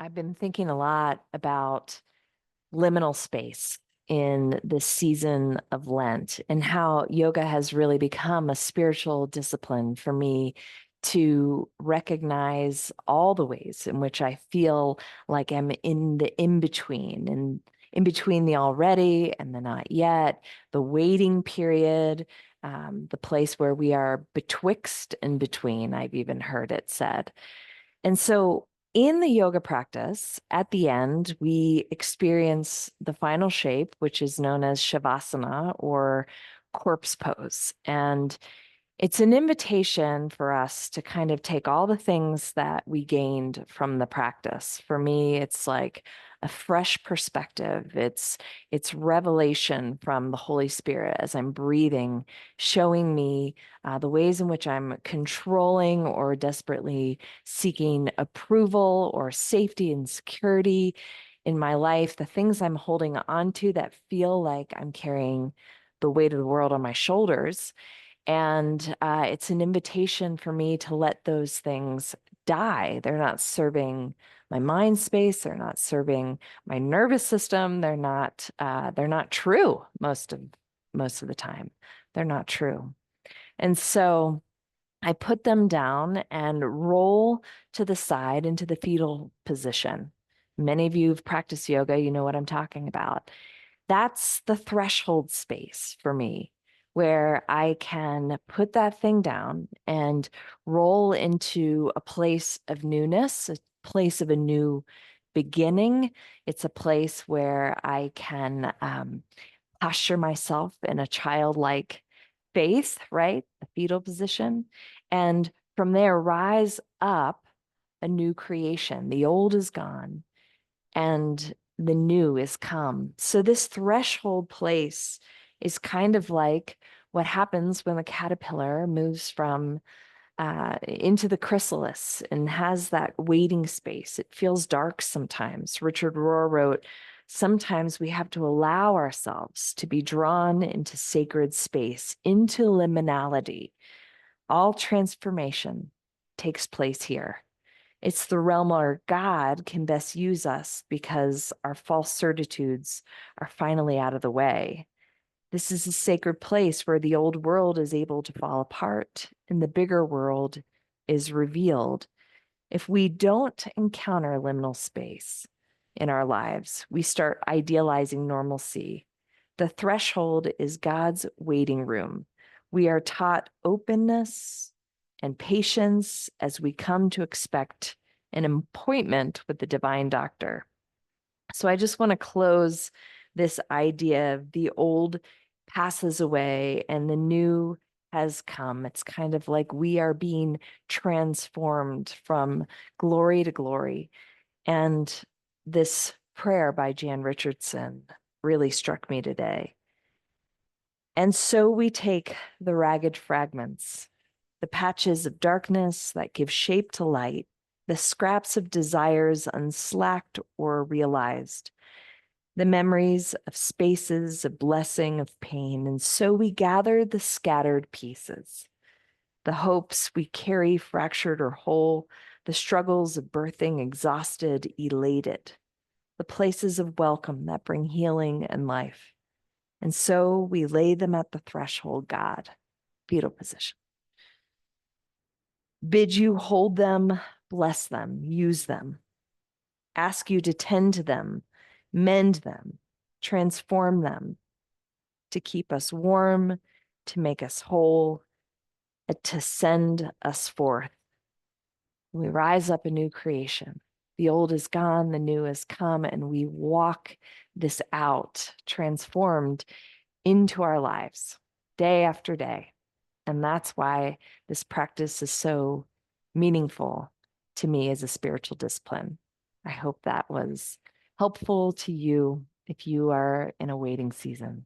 I've been thinking a lot about liminal space in this season of Lent and how yoga has really become a spiritual discipline for me to recognize all the ways in which I feel like I'm in the in between and in between the already and the not yet, the waiting period, the place where we are betwixt and between, I've even heard it said. And so in the yoga practice, at the end, we experience the final shape, which is known as Shavasana or corpse pose. And it's an invitation for us to kind of take all the things that we gained from the practice. For me, it's like a fresh perspective. It's revelation from the Holy Spirit as I'm breathing, showing me the ways in which I'm controlling or desperately seeking approval or safety and security in my life, the things I'm holding on to that feel like I'm carrying the weight of the world on my shoulders. And it's an invitation for me to let those things die. They're not serving my mind space. They're not serving my nervous system. They're not true most of the time. They're not true. And so I put them down and roll to the side into the fetal position. Many of you who've practiced yoga, you know what I'm talking about. That's the threshold space for me, where I can put that thing down and roll into a place of newness, a place of a new beginning. It's a place where I can posture myself in a childlike faith, right? The fetal position. And from there, rise up a new creation. The old is gone and the new is come. So this threshold place is kind of like what happens when the caterpillar moves from into the chrysalis and has that waiting space. It feels dark sometimes. Richard Rohr wrote, sometimes we have to allow ourselves to be drawn into sacred space, into liminality. All transformation takes place here. It's the realm where God can best use us because our false certitudes are finally out of the way. This is a sacred place where the old world is able to fall apart and the bigger world is revealed. If we don't encounter liminal space in our lives, we start idealizing normalcy. The threshold is God's waiting room. We are taught openness and patience as we come to expect an appointment with the divine doctor. So I just want to close this idea of the old passes away and the new has come. It's kind of like we are being transformed from glory to glory. And this prayer by Jan Richardson really struck me today. And so we take the ragged fragments, the patches of darkness that give shape to light, the scraps of desires unslacked or realized, the memories of spaces of blessing, of pain. And so we gather the scattered pieces, the hopes we carry fractured or whole, the struggles of birthing exhausted, elated, the places of welcome that bring healing and life. And so we lay them at the threshold, God, fetal position. Bid you hold them, bless them, use them, ask you to tend to them, mend them, transform them, to keep us warm, to make us whole, to send us forth. We rise up a new creation. The old is gone, the new has come, and we walk this out, transformed into our lives day after day. And that's why this practice is so meaningful to me as a spiritual discipline. I hope that was helpful to you if you are in a waiting season.